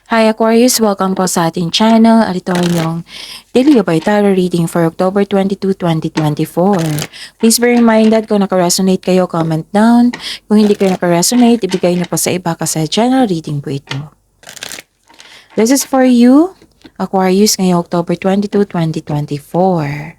Hi Aquarius! Welcome po sa ating channel at ito ay yung Daily by Tarot Reading for October 22, 2024. Please be reminded kung naka-resonate kayo, comment down. Kung hindi kayo naka-resonate, ibigay niyo po sa iba kasi general reading po ito. This is for you, Aquarius, ngayong October 22, 2024.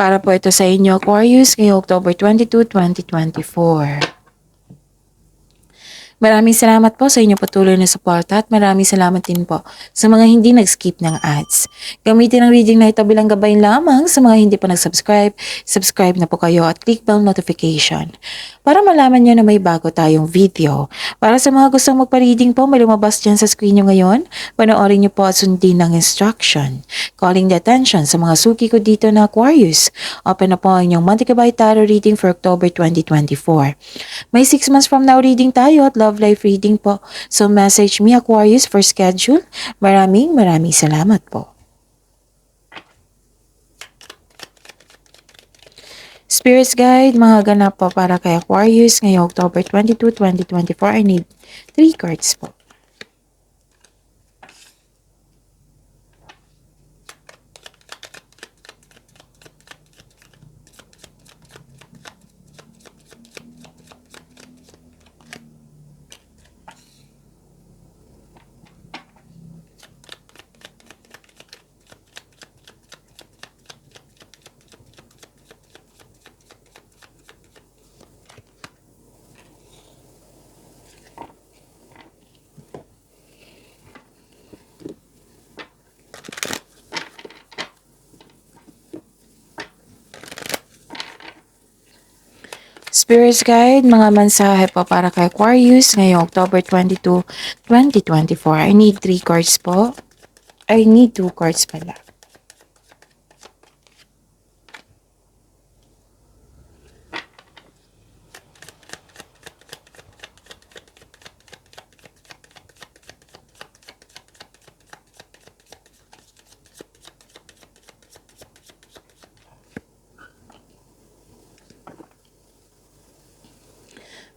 Para po ito sa inyo, Aquarius, ngayong October 22, 2024. Maraming salamat po sa inyong patuloy na suporta at maraming salamat din po sa mga hindi nag-skip ng ads. Gamitin ang reading na ito bilang gabay lamang sa mga hindi pa nag-subscribe. Subscribe na po kayo at click bell notification para malaman nyo na may bago tayong video. Para sa mga gustong magpa-reading po, may lumabas dyan sa screen nyo ngayon. Panoorin nyo po at sundin ng instruction. Calling the attention sa mga suki ko dito na Aquarius. Open na po ang inyong Monthly Gabay Tarot reading for October 2024. May 6 months from now reading tayo at love life reading po. So message me Aquarius for schedule. Maraming salamat po. Spirits Guide, mga ganap po para kay Aquarius ngayong October 22, 2024. I need 3 cards po. Spirits Guide, mga mensahe po para kay Aquarius ngayong October 22, 2024. I need 3 cards po. I need 2 cards pala.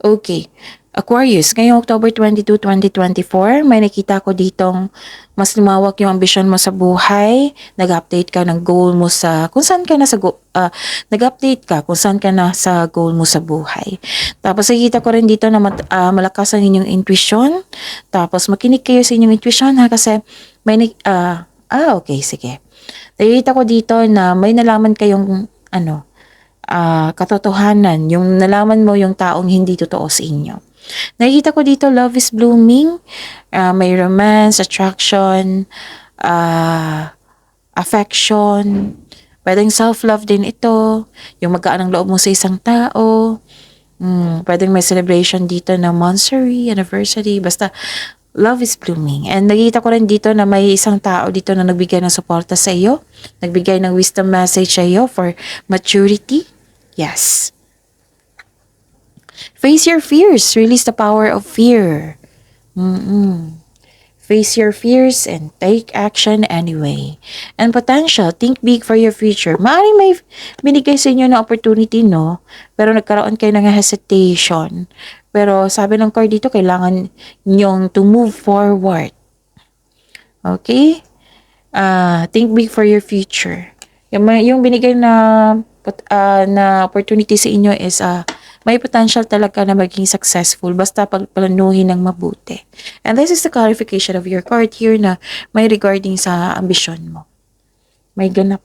Okay. Aquarius, ngayong October 22, 2024, may nakita ko ditong mas lumawak yung ambisyon mo sa buhay. Nag-update ka ng goal mo sa kung saan ka na sa nag-update ka kung saan ka na sa goal mo sa buhay. Tapos nakikita ko rin dito na malakas ang inyong intuition. Tapos makinig kayo sa inyong intuition ha kasi may okay, sige. Nakikita ko dito na may nalaman kayong katotohanan, yung nalaman mo yung taong hindi totoo sa inyo. Nakikita ko dito, love is blooming, may romance, attraction, affection, pwedeng self-love din ito, yung magkaan ang loob mo sa isang tao, pwedeng may celebration dito na monthsary, anniversary, basta love is blooming. And nakikita ko rin dito na may isang tao dito na nagbigay ng suporta sa iyo, nagbigay ng wisdom message sa iyo for maturity. Yes. Face your fears. Release the power of fear. Face your fears and take action anyway. And potential, think big for your future. Maaaring may binigay sa inyo na opportunity, no? Pero nagkaroon kayo ng hesitation. Pero sabi ng card dito, kailangan nyong to move forward. Okay? Think big for your future. Yung binigay na opportunity sa inyo is may potential talaga na maging successful basta pagplanuhin ng mabuti. And this is the clarification of your card here na may regarding sa ambisyon mo. May ganap.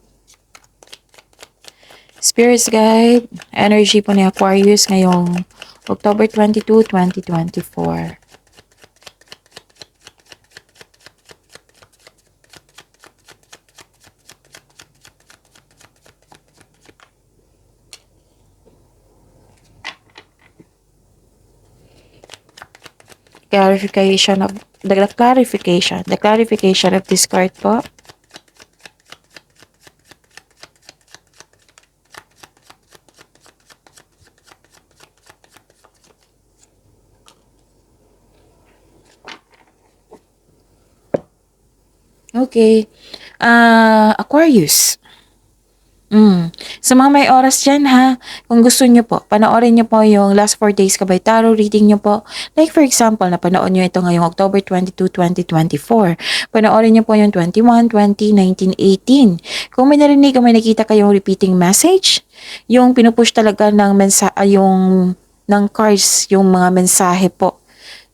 Spirits Guide, energy po ni Aquarius ngayong October 22, 2024. Clarification of the clarification of this card po. Okay. Aquarius. Sa mga may oras dyan ha, kung gusto nyo po, panoorin nyo po yung last 4 days kabay tarot reading nyo po. Like for example, napanood nyo ito ngayong October 22, 2024. Panoorin nyo po yung 21, 20, 19, 18. Kung may narinig o may nakita kayong repeating message, yung pinupush talaga ng ng cards, yung mga mensahe po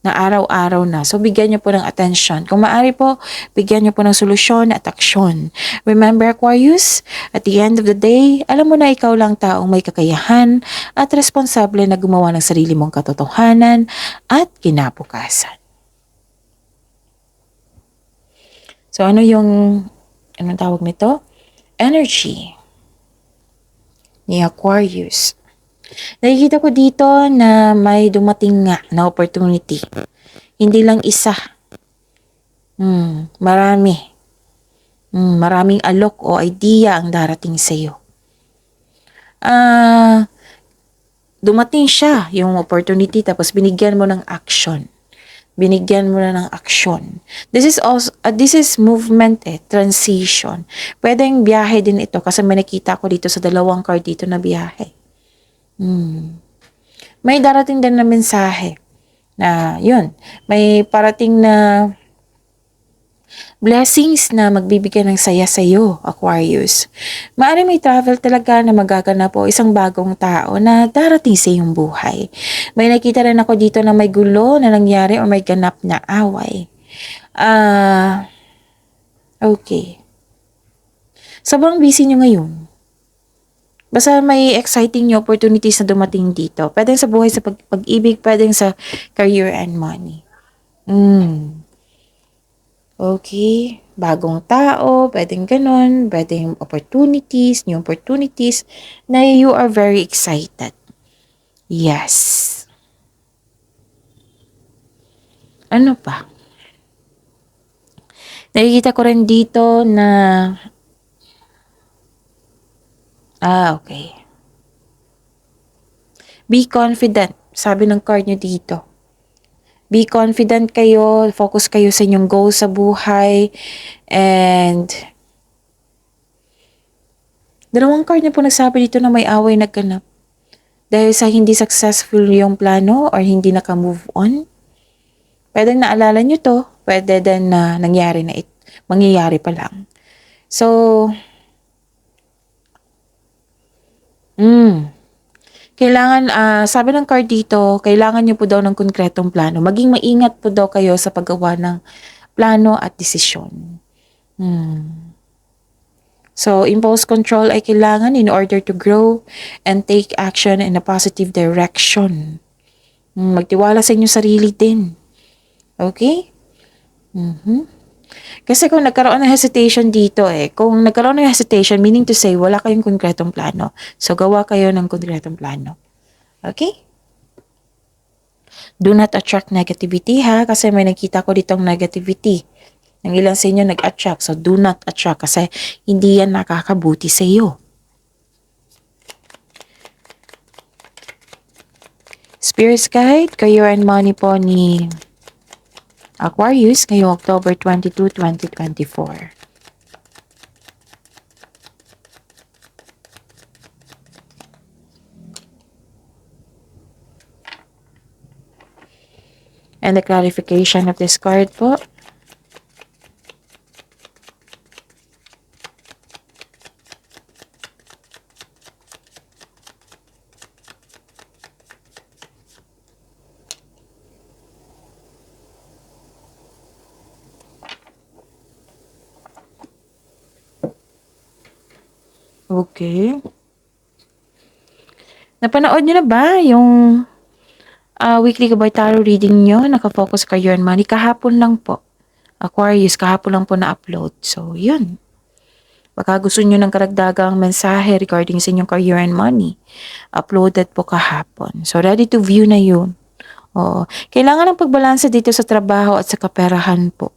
na araw-araw na. So, bigyan niyo po ng attention. Kung maaari po, bigyan niyo po ng solusyon at aksyon. Remember, Aquarius, at the end of the day, alam mo na ikaw lang taong may kakayahan at responsable na gumawa ng sarili mong katotohanan at kinabukasan. So, anong tawag nito? Energy ni Aquarius. Nakikita ko dito na may dumating nga na opportunity. Hindi lang isa. Marami. Maraming alok o idea ang darating sa iyo. Dumating siya, yung opportunity, tapos binigyan mo ng action. Binigyan mo na ng action. This is movement transition. Pwedeng biyahe din ito kasi may nakita ko dito sa dalawang card dito na biyahe. May darating din na mensahe na yun, may parating na blessings na magbibigay ng saya sa iyo, Aquarius. Maaari may travel talaga na magaganap o isang bagong tao na darating sa iyong buhay. May nakita rin ako dito na may gulo na nangyari o may ganap na away. Okay. Sobrang busy nyo ngayon. Basta may exciting new opportunities na dumating dito. Pwedeng sa buhay, sa pag-ibig, pwedeng sa career and money. Okay. Bagong tao, pwedeng ganun, pwedeng opportunities, new opportunities, na you are very excited. Yes. Ano pa? Nakikita ko rin dito na okay. Be confident. Sabi ng card nyo dito. Be confident kayo. Focus kayo sa inyong goals sa buhay. And dalawang card nyo po nagsabi dito na may away nagganap. Dahil sa hindi successful yung plano or hindi naka-move on. Pwedeng naalala nyo to. Pwede din na mangyayari pa lang. So, kailangan, sabi ng card dito, kailangan nyo po daw ng konkretong plano. Maging maingat po daw kayo sa paggawa ng plano at desisyon. So, impulse control ay kailangan in order to grow and take action in a positive direction. Magtiwala sa inyong sarili din. Okay? Kasi kung nagkaroon ng hesitation dito kung nagkaroon ng hesitation, meaning to say, wala kayong konkretong plano. So, gawa kayo ng konkretong plano. Okay? Do not attract negativity ha, kasi may nakita ko ditong negativity. Ang ilan sa inyo nag-attract, so do not attract kasi hindi yan nakakabuti sa iyo. Spirit guide, career and money po ni Aquarius ngayong October 22, 2024. And the clarification of this card po. Okay. Napanood nyo na ba yung weekly Gabay Tarot reading nyo? Nakafocus career and money. Kahapon lang po. Aquarius, kahapon lang po na-upload. So, yun. Baka gusto nyo ng karagdagang mensahe regarding sa inyong career and money. Uploaded po kahapon. So, ready to view na yun. Oo. Kailangan ng pagbalansa dito sa trabaho at sa kaperahan po.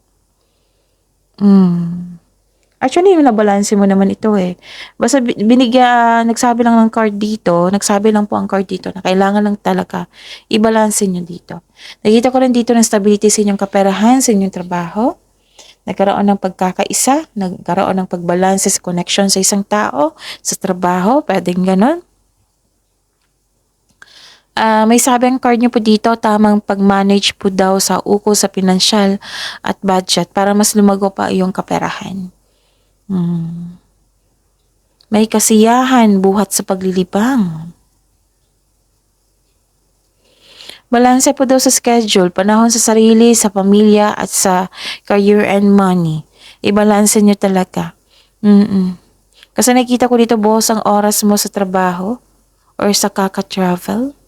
Actually, yung nabalanse mo naman ito Basta nagsabi lang ng card dito, nagsabi lang po ang card dito na kailangan lang talaga i-balance nyo dito. Nakita ko rin dito ng stability sa inyong kaperahan, sa inyong trabaho. nagkaroon ng pagkakaisa, nagkaroon ng pagbalanse sa connection sa isang tao, sa trabaho, pwedeng ganon. May sabi ang card niyo po dito, tamang pag-manage po daw sa uko sa pinansyal at budget para mas lumago pa iyong kaperahan. May kasiyahan buhat sa paglilibang. Balanse po daw sa schedule, panahon sa sarili, sa pamilya at sa career and money. Ibalanse niyo talaga. Kasi nakita ko dito, boss, ang oras mo sa trabaho or sa kaka-travel.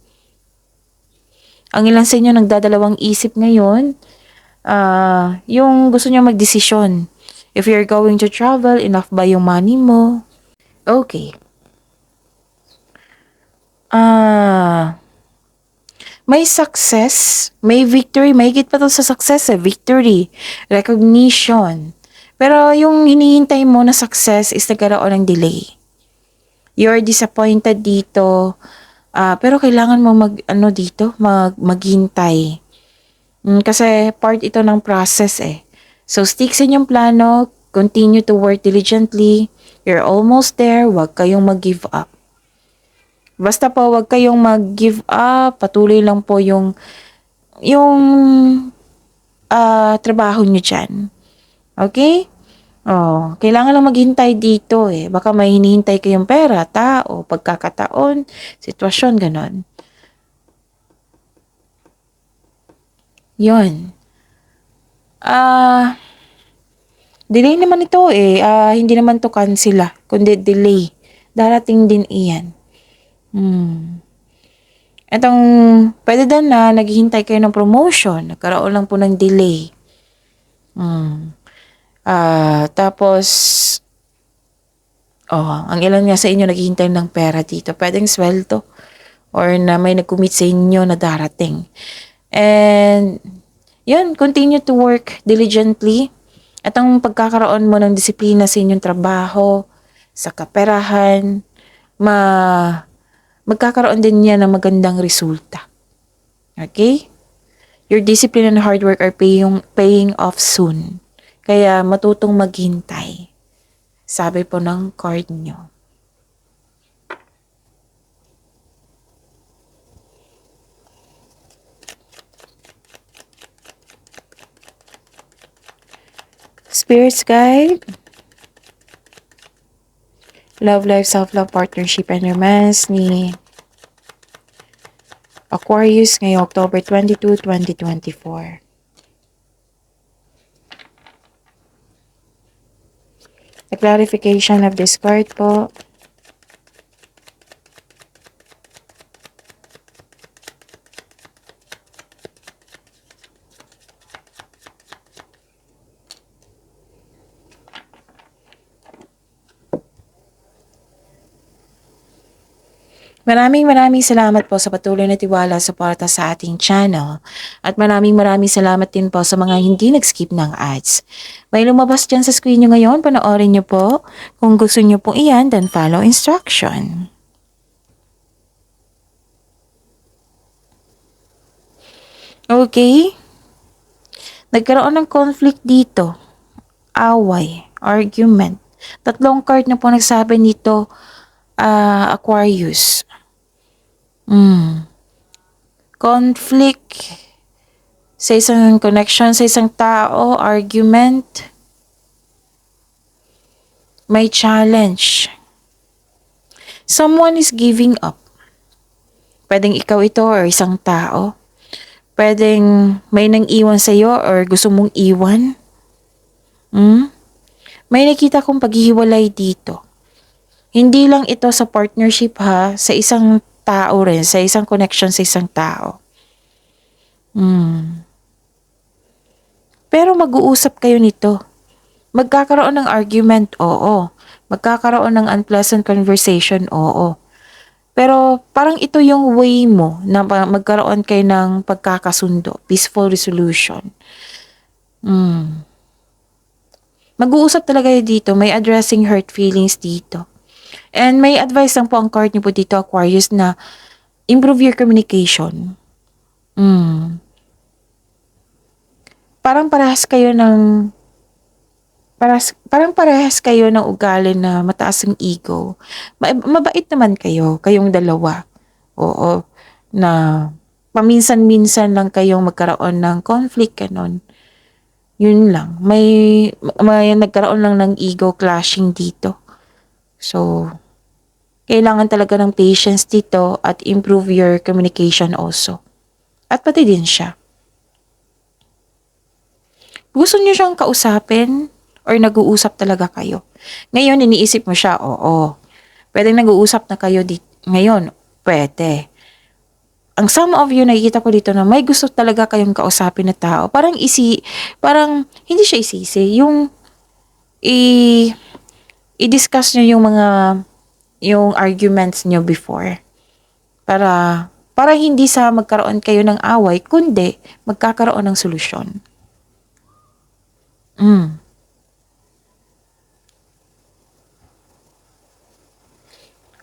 Ang ilan sa inyo nagdadalawang isip ngayon, yung gusto niyo magdesisyon. If you're going to travel, enough ba yung money mo? Okay. May success, may victory, may higit pa to sa success victory, recognition. Pero yung hinihintay mo na success is nagkaroon ng delay. You're disappointed dito, pero kailangan mo maghintay. Kasi part ito ng process eh. So stick sa inyong plano, continue to work diligently. You're almost there, huwag kayong mag-give up. Basta po huwag kayong mag-give up, patuloy lang po yung trabaho nyo dyan. Okay? Kailangan lang maghintay dito eh. Baka may hinihintay kayong pera, tao, pagkakataon, sitwasyon, ganon. Yun. Delay naman ito eh. Hindi naman to cancel kundi delay. Darating din iyan. Itong, pwede din na naghihintay kayo ng promotion. Nagkaroon lang po ng delay. Tapos, ang ilan nga sa inyo naghihintay ng pera dito. Pwedeng sweldo or na may nag-commit sa inyo na darating. And, yun, continue to work diligently. At ang pagkakaroon mo ng disiplina sa inyong trabaho, sa kaperahan, magkakaroon din niya ng magandang resulta. Okay? Your discipline and hard work are paying off soon. Kaya matutong maghintay. Sabi po ng card nyo. Spirits guide. Love life, self-love, partnership, and romance ni Aquarius ngayong October 22, 2024. The clarification of this card po. Maraming salamat po sa patuloy na tiwala suporta sa ating channel. At maraming salamat din po sa mga hindi nag-skip ng ads. May lumabas dyan sa screen nyo ngayon, panoorin nyo po. Kung gusto nyo po iyan, then follow instruction. Okay? Nagkaroon ng conflict dito. Away, argument. Tatlong card na po nagsabi nito, Aquarius. Conflict sa isang connection sa isang tao, argument, may challenge. Someone is giving up. Pwedeng ikaw ito or isang tao. Pwedeng may nang iwan sa'yo or gusto mong iwan. May nakita kong paghihiwalay dito. Hindi lang ito sa partnership sa isang tao rin, sa isang connection sa isang tao. Pero mag-uusap kayo nito. Magkakaroon ng argument, oo. Magkakaroon ng unpleasant conversation, oo. Pero parang ito yung way mo na magkaroon kayo ng pagkakasundo, peaceful resolution. Mag-uusap talaga kayo dito, may addressing hurt feelings dito. And may advice lang po ang card niyo po dito, Aquarius, na improve your communication. Parang parehas kayo ng Parang parehas kayo ng ugali na mataas ang ego. Mabait naman kayo, kayong dalawa. Oo, na paminsan-minsan lang kayong magkaroon ng conflict, ganon. Yun lang. May nagkaroon lang ng ego clashing dito. So, kailangan talaga ng patience dito at improve your communication also. At pati din siya. Gusto niyo siyang kausapin or nag-uusap talaga kayo? Ngayon, iniisip mo siya, oo. Pwedeng nag-uusap na kayo ngayon, pwede. Ang some of you, nakikita ko dito na may gusto talaga kayong kausapin na tao. Parang hindi siya isisi. Yung i-discuss nyo yung arguments nyo before. Para hindi sa magkaroon kayo ng away, kundi magkakaroon ng solusyon.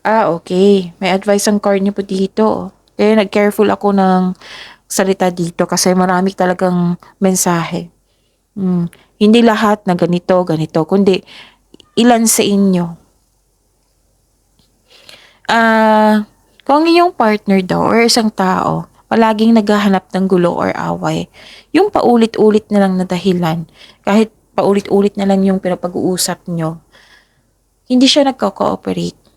Okay. May advice ang card niyo po dito. Kaya nag-careful ako ng salita dito kasi marami talagang mensahe. Hindi lahat na ganito, kundi ilan sa inyo. Kung inyong partner daw or isang tao, palaging naghahanap ng gulo or away, yung paulit-ulit na lang na dahilan, kahit paulit-ulit na lang yung pinapag-uusap nyo, hindi siya nagko-cooperate.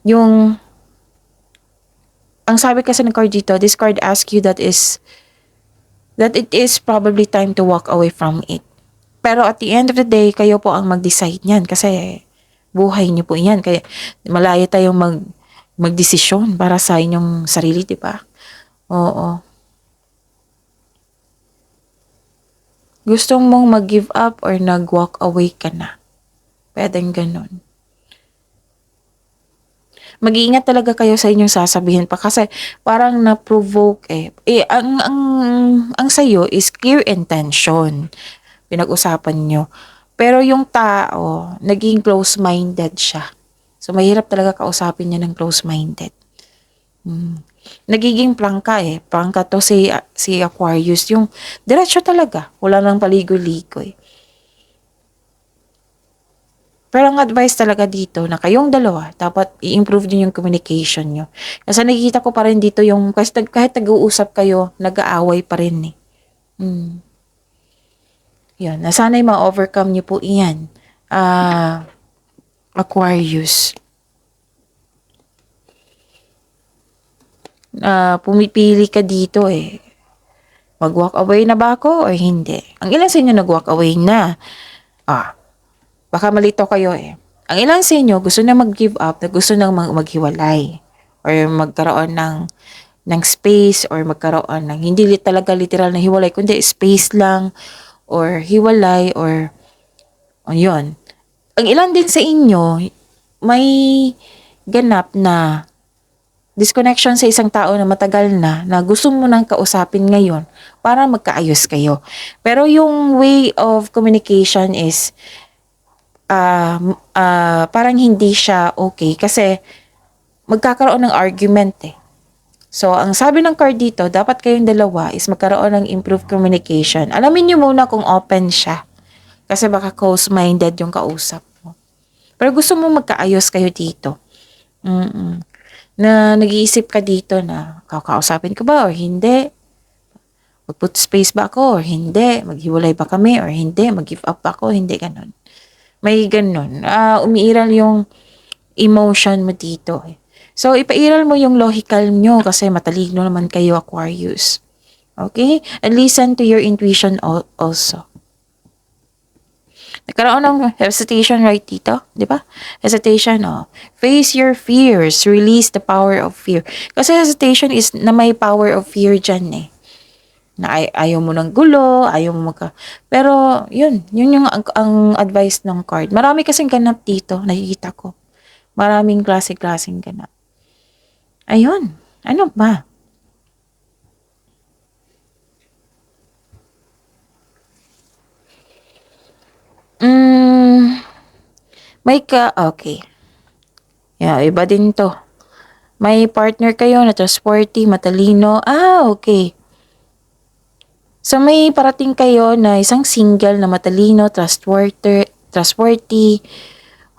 Ang sabi kasi ng card dito, this card asks you that it is probably time to walk away from it. Pero at the end of the day, kayo po ang mag-decide niyan kasi buhay niyo po yan. Kaya malaya tayong magdesisyon para sa inyong sarili, di ba? Oo. Gusto mong mag-give up or nag-walk away ka na. Pwedeng ganun. Mag-iingat talaga kayo sa inyong sasabihin pa kasi parang na-provoke ang sa'yo is clear intention. Pinag-usapan nyo. Pero yung tao, naging close-minded siya. So, mahirap talaga kausapin niya ng close-minded. Nagiging prangka Prangka to si Aquarius. Yung diretso talaga. Wala nang paligoy-ligoy. Pero ang advice talaga dito na kayong dalawa, dapat i-improve din yung communication nyo. Kasi nakikita ko pa rin dito yung kahit nag-uusap kayo, nag-aaway pa rin Yan, nasanay ma-overcome nyo po iyan. Aquarius. Pumipili ka dito mag-walk away na ba ako o hindi? Ang ilan sa inyo nag-walk away na? Baka malito kayo Ang ilan sa inyo gusto na mag-give up, na gusto nang maghiwalay or magkaroon ng space or magkaroon ng hindi talaga literal na hiwalay kundi space lang or hiwalay or yun. Ang ilan din sa inyo may ganap na disconnection sa isang tao na matagal na gusto mo nang kausapin ngayon para magkaayos kayo. Pero yung way of communication is parang hindi siya okay kasi magkakaroon ng argument So, ang sabi ng card dito, dapat kayong dalawa is magkaroon ng improved communication. Alamin nyo muna kung open siya. Kasi baka close-minded yung kausap mo. Pero gusto mo magkaayos kayo dito. Na nag-iisip ka dito na kakausapin ko ba or hindi? Mag-put space ba ako or hindi? Maghiwalay ba kami or hindi? Mag-give up ba ako? Hindi, ganun. May ganun. Umiiral yung emotion mo dito So, ipairal mo yung logical nyo kasi matalino naman kayo, Aquarius. Okay? And listen to your intuition also. Nagkaroon ng hesitation right dito, di ba? Hesitation, Face your fears. Release the power of fear. Kasi hesitation is na may power of fear dyan Na ayaw mo ng gulo, ayaw mo Pero, yun yung ang advice ng card. Marami kasing ganap dito, nakikita ko. Maraming klase-klaseng ganap. Ayun. Ano ba? Okay. Yeah, iba din to. May partner kayo na trustworthy, matalino. Okay. So, may parating kayo na isang single na matalino, trustworthy, trustworthy,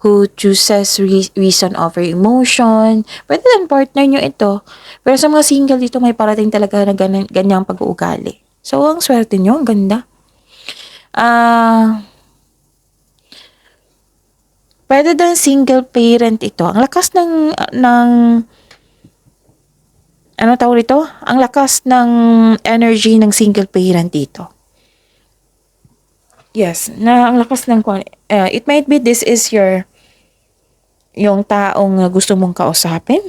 who chooses reason over emotion. Pwede din partner nyo ito. Pero sa mga single dito, may parating talaga na ganyang pag-uugali. So, ang swerte nyo, ang ganda. Pwede din single parent ito. Ang lakas ng ano tawag ito? Ang lakas ng energy ng single parent dito. Yes, na ang lakas ng it might be this is yung taong gusto mong kausapin.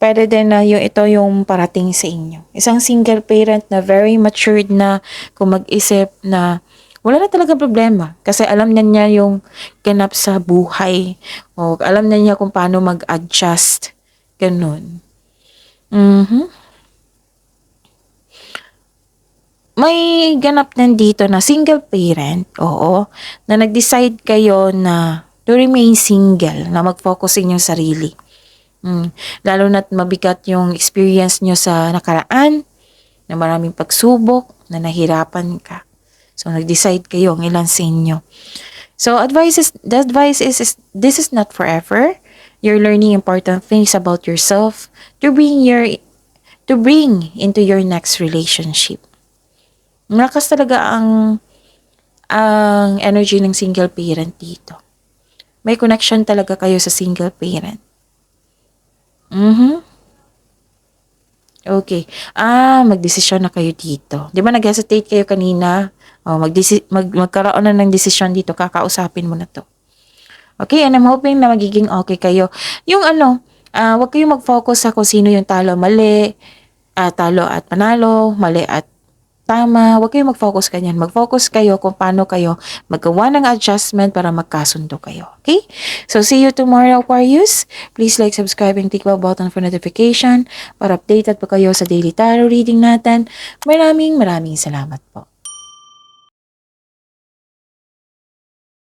Pwede din na ito yung parating sa inyo. Isang single parent na very matured na kung mag-isip na wala na talagang problema. Kasi alam na niya yung ganap sa buhay. O alam na niya kung paano mag-adjust. Ganun. May ganap din dito na single parent, oo, na nag-decide kayo na to remain single, na mag-focus sa inyong sarili. Lalo na't mabigat yung experience nyo sa nakaraan, na maraming pagsubok, na nahirapan ka. So, nag-decide kayo ang ilan sa inyo. So, the advice is this is not forever. You're learning important things about yourself to bring into your next relationship. Malakas talaga ang energy ng single parent dito. May connection talaga kayo sa single parent. Okay. Magdesisyon na kayo dito. Di ba nag-hesitate kayo kanina? Magkaroon na ng desisyon dito. Kakausapin mo na to. Okay, and I'm hoping na magiging okay kayo. Yung wag kayong mag-focus sa kung sino yung talo, mali, talo at panalo, mali at tama. Wag kayong mag-focus kanyan. Mag-focus kayo kung paano kayo magawa ng adjustment para magkasundo kayo. Okay? So, see you tomorrow, Aquarius. Please like, subscribe, and click the button for notification para updated po kayo sa daily tarot reading natin. Maraming salamat po.